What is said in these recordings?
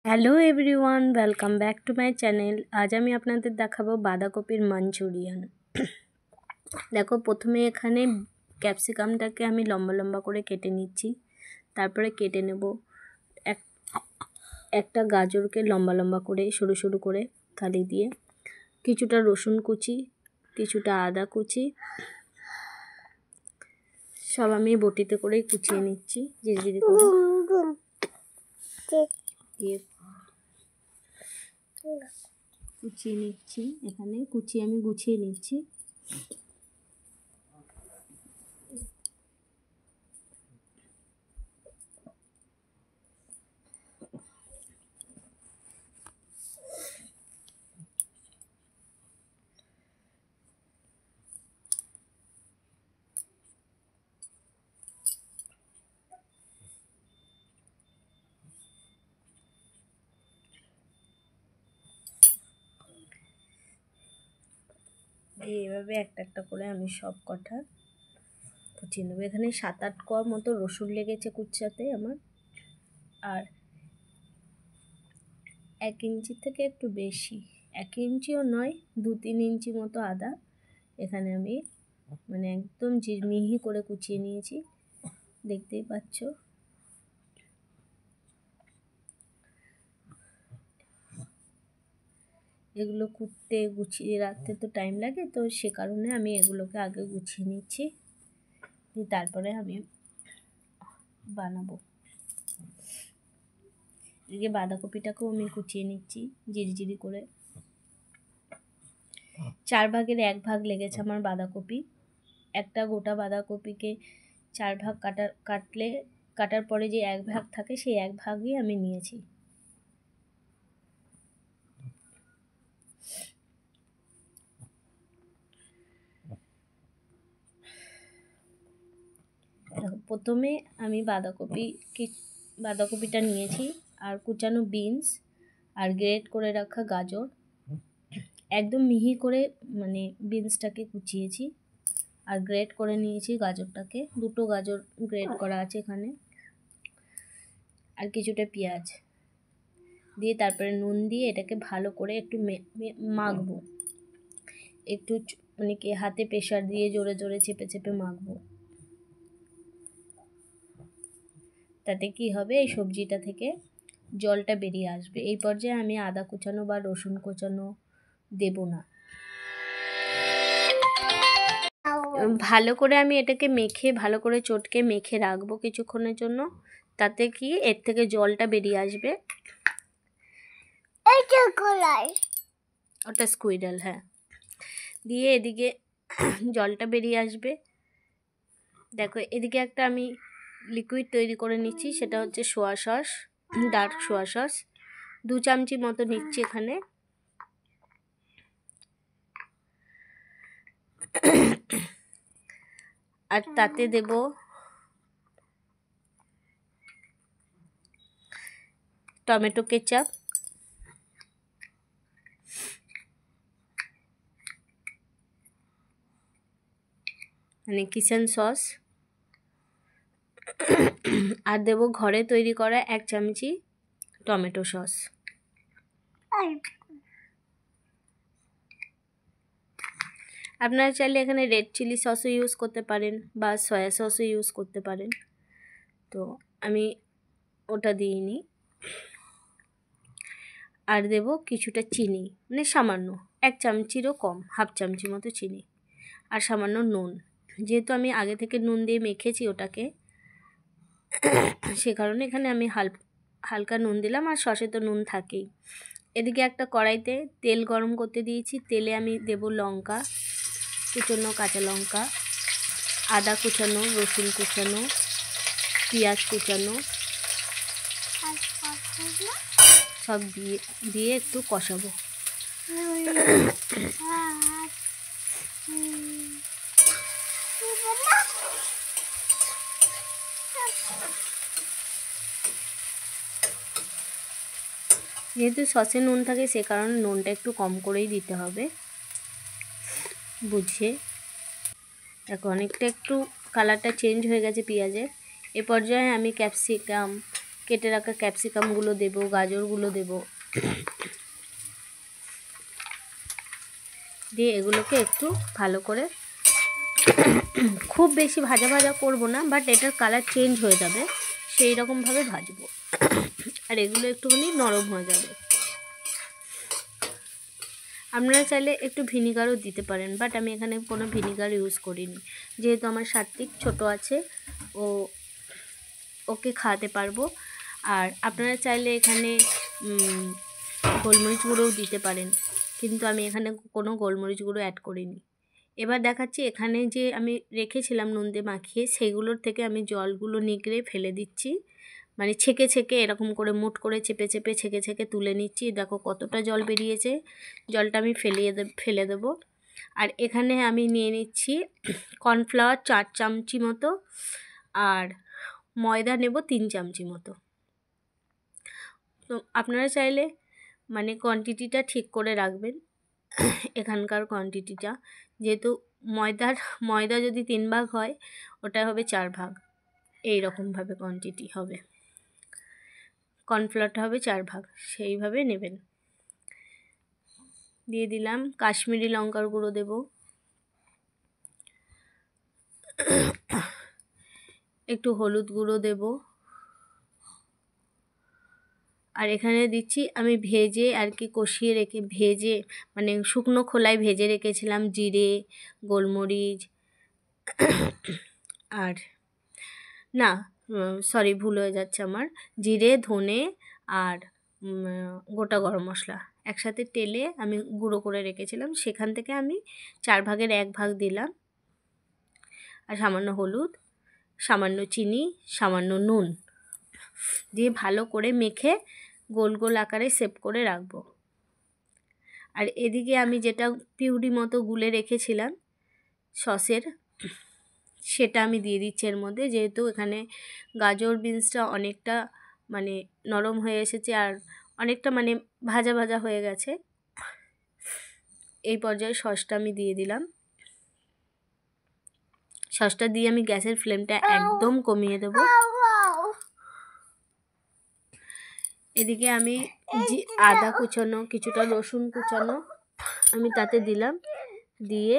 Hello everyone, welcome back to my channel. আজ আমি আপনাদের দেখাবো বাঁধাকপির মাঞ্চুরিয়ান। দেখো, প্রথমে এখানে ক্যাপসিকামটাকে আমি লম্বা লম্বা করে কেটে নিচ্ছি। তারপরে কেটে নেব একটা গাজরকে লম্বা লম্বা করে সরু সরু করে কালি দিয়ে, কিছুটা রসুন কুচি, কিছুটা আদা কুচি, সব আমি বটিতে করেই কুচিয়ে নিচ্ছি ধীরে করে দিয়ে কুচিয়ে নিচ্ছি। এখানে আমি গুছিয়ে নিচ্ছি। এইভাবে একটা একটা করে আমি সব কটা কুচিয়ে নেবো। এখানে 7-8 কোয়া মতো রসুন লেগেছে কুচাতে আমার, আর 1 ইঞ্চি থেকে একটু বেশি, 1 ইঞ্চিও নয়, 2-3 ইঞ্চি মতো আদা এখানে আমি একদম মিহি করে কুচিয়ে নিয়েছি, দেখতেই পাচ্ছ। এগুলো কুটতে গুছিয়ে রাখতে তো টাইম লাগে, তো সে কারণে আমি এগুলোকে আগে গুছিয়ে নিচ্ছি, তারপরে আমি বানাবো। এদিকে বাঁধাকপিটাকেও আমি কুচিয়ে নিচ্ছি জিরি করে। 4 ভাগের 1 ভাগ লেগেছে আমার বাঁধাকপি। একটা গোটা বাঁধাকপিকে 4 ভাগ কাটার পরে যে 1 ভাগ থাকে, সেই 1 ভাগই আমি নিয়েছি। প্রথমে আমি বাঁধাকপিটা নিয়েছি, আর কুচানো বিনস, আর গ্রেট করে রাখা গাজর, একদম মিহি করে বিনসটাকে কুচিয়েছি, আর গ্রেট করে নিয়েছি গাজরটাকে। 2টো গাজর গ্রেট করা আছে এখানে, আর কিছুটা পেঁয়াজ দিয়ে তারপরে নুন দিয়ে এটাকে ভালো করে একটু মাখবো। একটু হাতে প্রেসার দিয়ে জোরে জোরে চেপে চেপে মাখবো। তাতে কি হবে, এই সবজিটা থেকে জলটা বেরিয়ে আসবে। এই পর্যায়ে আমি আদা কুচানো বা রসুন কুচানো দেব না। ভালো করে আমি এটাকে ভালো করে চটকে মেখে রাখবো কিছুক্ষণের জন্য। তাতে কি এর থেকে জলটা বেরিয়ে আসবে। ওটা স্কুইডাল, হ্যাঁ। দিয়ে এদিকে জলটা বেরিয়ে আসবে। দেখো, এদিকে একটা আমি লিকুইড তৈরি করে নিচ্ছি, সেটা হচ্ছে সোয়া সস, ডার্ক সোয়া সস। 2 চামচি মতো নিচ্ছি এখানে। আর তাতে দেব টমেটো কেচাপ, কিচেন সস, আর দেব ঘরে তৈরি করা 1 চামচি টমেটো সস। আপনারা চাইলে এখানে রেড চিলি সসও ইউজ করতে পারেন বা সয়া সসও ইউজ করতে পারেন, তো আমি ওটা দিইনি। আর দেব কিছুটা চিনি, সামান্য, 1 চামচিরও কম, 1/2 চামচি মতো চিনি, আর সামান্য নুন। যেহেতু আমি আগে থেকে নুন দিয়ে মেখেছি ওটাকে, সে কারণে এখানে আমি হালকা নুন দিলাম, আর সসে তো নুন থাকেই। এদিকে একটা কড়াইতে তেল গরম করতে দিয়েছি। তেলে আমি দেব লঙ্কা কুচানো, কাঁচা লঙ্কা, আদা কুচানো, রসুন কুচানো, পেঁয়াজ কুচানো, সব দিয়ে একটু কষাবো। যেহেতু সসে নুন থাকে, সে কারণে নুনটা একটু কম করেই দিতে হবে বুঝে। দেখো, অনেকটা একটু কালারটা চেঞ্জ হয়ে গেছে পেঁয়াজের। এ পর্যায়ে আমি ক্যাপসিকাম, কেটে রাখা ক্যাপসিকামগুলো দেবো, গাজরগুলো দেবো, দিয়ে এগুলোকে একটু ভালো করে, খুব বেশি ভাজা ভাজা করব না, বাট এটার কালার চেঞ্জ হয়ে যাবে সেই রকমভাবে ভাজবো। আর এগুলো একটুখানি নরম হয়ে যাবে। আপনারা চাইলে একটু ভিনিগারও দিতে পারেন, বাট আমি এখানে কোনো ভিনিগার ইউজ করিনি, যেহেতু আমার সাত্বিক ছোট আছে, ওকে খাওয়াতে পারবো। আর আপনারা চাইলে এখানে গোলমরিচ গুঁড়োও দিতে পারেন, কিন্তু আমি এখানে কোনো গোলমরিচ গুঁড়ো অ্যাড করিনি। এবার দেখাচ্ছি এখানে যে আমি রেখেছিলাম নুন দিয়ে মাখিয়ে, সেগুলোর থেকে আমি জলগুলো নিগড়ে ফেলে দিচ্ছি, মানে ছেঁকে ছেঁকে এরকম করে মুট করে চেপে চেপে ছেঁকে ছেঁকে তুলে নিচ্ছি। দেখো কতটা জল বেরিয়েছে, জলটা আমি ফেলে দেবো। আর এখানে আমি নিয়ে নিচ্ছি কর্নফ্লাওয়ার 4 চামচি মতো, আর ময়দা নেব 3 চামচি মতো। তো আপনারা চাইলে মানে কোয়ান্টিটিটা ঠিক করে রাখবেন, এখানকার কোয়ান্টিটিটা, যেহেতু ময়দা যদি 3 ভাগ হয়, ওটা হবে 4 ভাগ, এই রকমভাবে কোয়ান্টিটি হবে। কর্নফ্লাওয়ারটা হবে 4 ভাগ, সেইভাবে নেবেন। দিয়ে দিলাম কাশ্মীরি লঙ্কার গুঁড়ো দেব, একটু হলুদ গুঁড়ো দেব, আর এখানে দিচ্ছি আমি ভেজে আর কি কষিয়ে রেখে মানে শুকনো খোলায় ভেজে রেখেছিলাম জিরে, গোলমরিচ, আর না সরি ভুল হয়ে যাচ্ছে আমার, জিরে, ধনে আর গোটা গরম মশলা একসাথে তেলে আমি গুঁড়ো করে রেখেছিলাম, সেখান থেকে আমি 4 ভাগের 1 ভাগ দিলাম। আর সামান্য হলুদ, সামান্য চিনি, সামান্য নুন দিয়ে ভালো করে মেখে গোল গোল আকারে শেপ করে রাখবো। আর এদিকে আমি যেটা পিউরি মতো গুলে রেখেছিলাম সসের, সেটা আমি দিয়ে দিচ্ছি এর মধ্যে, যেহেতু এখানে গাজর বিনসটা অনেকটা মানে নরম হয়ে এসেছে আর অনেকটা মানে ভাজা ভাজা হয়ে গেছে। এই পর্যায়ে সসটা আমি দিয়ে দিলাম। সসটা দিয়ে আমি গ্যাসের ফ্লেমটা একদম কমিয়ে দেবো। এদিকে আমি আদা কুচানো, কিছুটা রসুন কুচানো আমি তাতে দিলাম, দিয়ে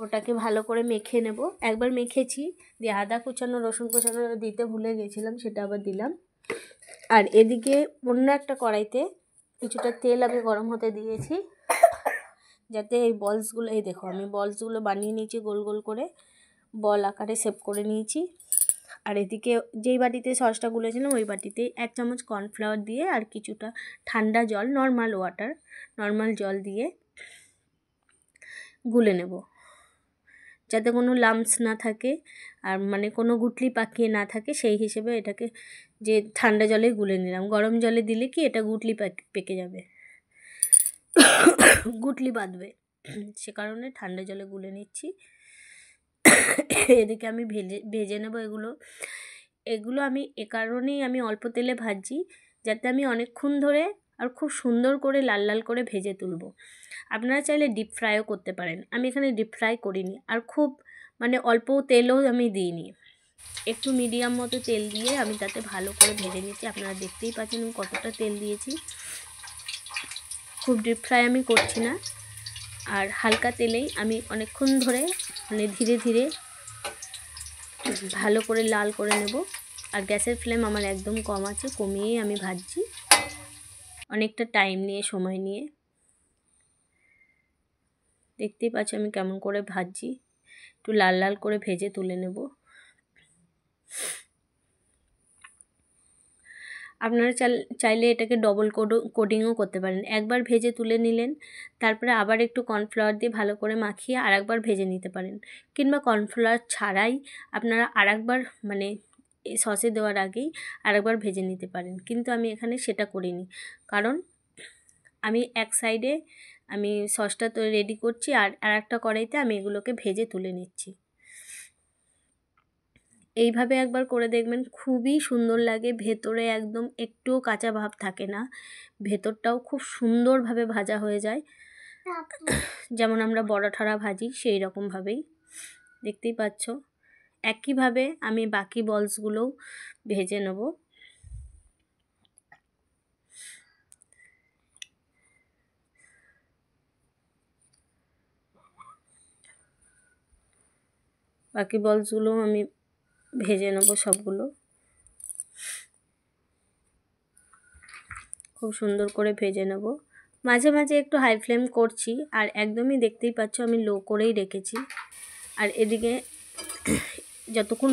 ওটাকে ভালো করে মেখে নেব। একবার মেখেছি, দিয়ে আদা কুচানো রসুন কুচানো দিতে ভুলে গেছিলাম, সেটা আবার দিলাম। আর এদিকে অন্য একটা কড়াইতে কিছুটা তেল আমি গরম হতে দিয়েছি, যাতে এই বলসগুলো, এই দেখো আমি বলসগুলো বানিয়ে নিয়েছি, গোল গোল করে বল আকারে শেপ করে নিয়েছি। আর এদিকে যেই বাটিতে সসটা গুলেছিলাম ওই বাটিতে 1 চামচ কর্নফ্লাওয়ার দিয়ে আর কিছুটা ঠান্ডা জল, নর্মাল জল দিয়ে গুলে নেব, যাতে কোনো লাম্পস না থাকে আর মানে কোনো গুটলি পাকিয়ে না থাকে, সেই হিসেবে এটাকে যে ঠান্ডা জলে গুলে নিলাম। গরম জলে দিলে কি এটা গুটলি পেকে যাবে, গুটলি বাঁধবে, সে কারণে ঠান্ডা জলে গুলে নিচ্ছি। এদিকে আমি ভেজে নেব এগুলো আমি এ কারণেই আমি অল্প তেলে ভাজছি, যাতে আমি অনেকক্ষণ ধরে আর খুব সুন্দর করে লাল লাল করে ভেজে তুলব। আপনারা চাইলে ডিপ ফ্রাইও করতে পারেন, আমি এখানে ডিপ ফ্রাই করিনি, আর খুব মানে অল্প তেলও আমি দিইনি, একটু মিডিয়াম মতো তেল দিয়ে আমি তাতে ভালো করে ভেজে নিচ্ছি। আপনারা দেখতেই পাচ্ছেন আমি কতটা তেল দিয়েছি, খুব ডিপ ফ্রাই আমি করছি না, আর হালকা তেলেই আমি অনেকক্ষণ ধরে মানে ধীরে ধীরে ভালো করে লাল করে নেব। আর গ্যাসের ফ্লেম আমার একদম কম আছে, কমিয়েই আমি ভাজছি, অনেকটা টাইম নিয়ে, সময় নিয়ে। দেখতেই পাচ্ছি আমি কেমন করে ভাজছি, একটু লাল লাল করে ভেজে তুলে নেব। আপনারা চাইলে এটাকে ডবল কোডিংও করতে পারেন, একবার ভেজে তুলে নিলেন, তারপরে আবার একটু কর্নফ্লাওয়ার দিয়ে ভালো করে মাখিয়ে আরেকবার ভেজে নিতে পারেন, কিংবা কর্নফ্লাওয়ার ছাড়াই আপনারা আরেকবার মানে সসে দেওয়ার আগেই আরেকবার ভেজে নিতে পারেন, কিন্তু আমি এখানে সেটা করিনি, কারণ আমি এক সাইডে আমি সসটা তো রেডি করছি, আর একটা কড়াইতে আমি এগুলোকে ভেজে তুলে নিচ্ছি। এইভাবে একবার করে দেখবেন, খুবই সুন্দর লাগে, ভেতরে একদম একটুও কাঁচা ভাব থাকে না, ভেতরটাও খুব সুন্দরভাবে ভাজা হয়ে যায়, যেমন আমরা পরোটা ভাজি সেই রকমভাবেই। দেখতেই পাচ্ছ, একইভাবে আমি বাকি বলসগুলোও ভেজে নেব। বাকি বলসগুলো আমি ভেজে নেব সবগুলো। খুব সুন্দর করে ভেজে নেব। মাঝে মাঝে একটু হাই ফ্লেম করছি, আর একদমই দেখতেই পাচ্ছ আমি লো করেই রেখেছি। আর এদিকে যতক্ষণ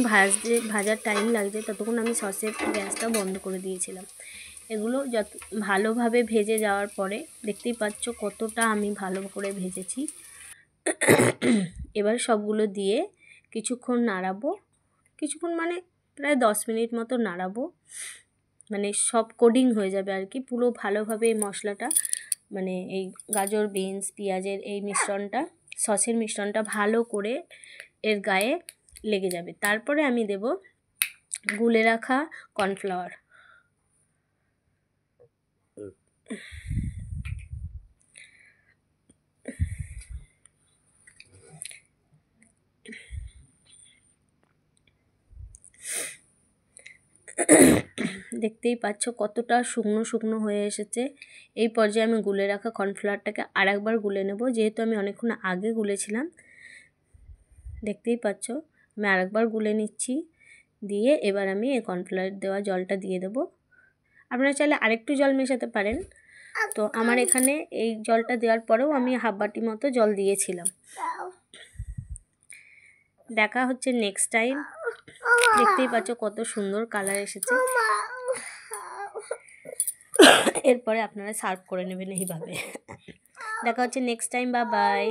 ভাজার টাইম লাগছে ততক্ষণ আমি সসের গ্যাসটা বন্ধ করে দিয়েছিলাম। এগুলো যত ভালোভাবে ভেজে যাওয়ার পরে দেখতেই পাচ্ছ কতটা আমি ভালো করে ভেজেছি। এবার সবগুলো দিয়ে কিছুক্ষণ নাড়াবো, কিছুক্ষণ মানে প্রায় 10 মিনিট মতো নাড়াবো, মানে সব কোডিং হয়ে যাবে আর কি, পুরো ভালোভাবে এই মশলাটা মানে এই গাজর, বিনস, পেঁয়াজের এই মিশ্রণটা, সসের মিশ্রণটা ভালো করে এর গায়ে লেগে যাবে। তারপরে আমি দেব গুলে রাখা কর্নফ্লাওয়ার। দেখতেই পাচ্ছ কতটা শুকনো শুকনো হয়ে এসেছে। এই পর্যায়ে আমি গুলে রাখা কর্নফ্লাওয়ারটাকে আরেকবার গুলে নেব, যেহেতু আমি অনেকক্ষণ আগে গুলেছিলাম। দেখতেই পাচ্ছ আমি আরেকবার গুলে নিচ্ছি। দিয়ে এবার আমি এই কর্নফ্লাওয়ার দেওয়া জলটা দিয়ে দেব। আপনারা চাইলে আরেকটু জল মেশাতে পারেন। তো আমার এখানে এই জলটা দেওয়ার পরেও আমি হাফ বাটি মতো জল দিয়েছিলাম। দেখা হচ্ছে নেক্সট টাইম। দেখতেই পাচ্ছ কত সুন্দর কালার এসেছে। এরপরে আপনারা সার্ভ করে নেবেন এইভাবে। দেখা হচ্ছে নেক্সট টাইম। Bye bye.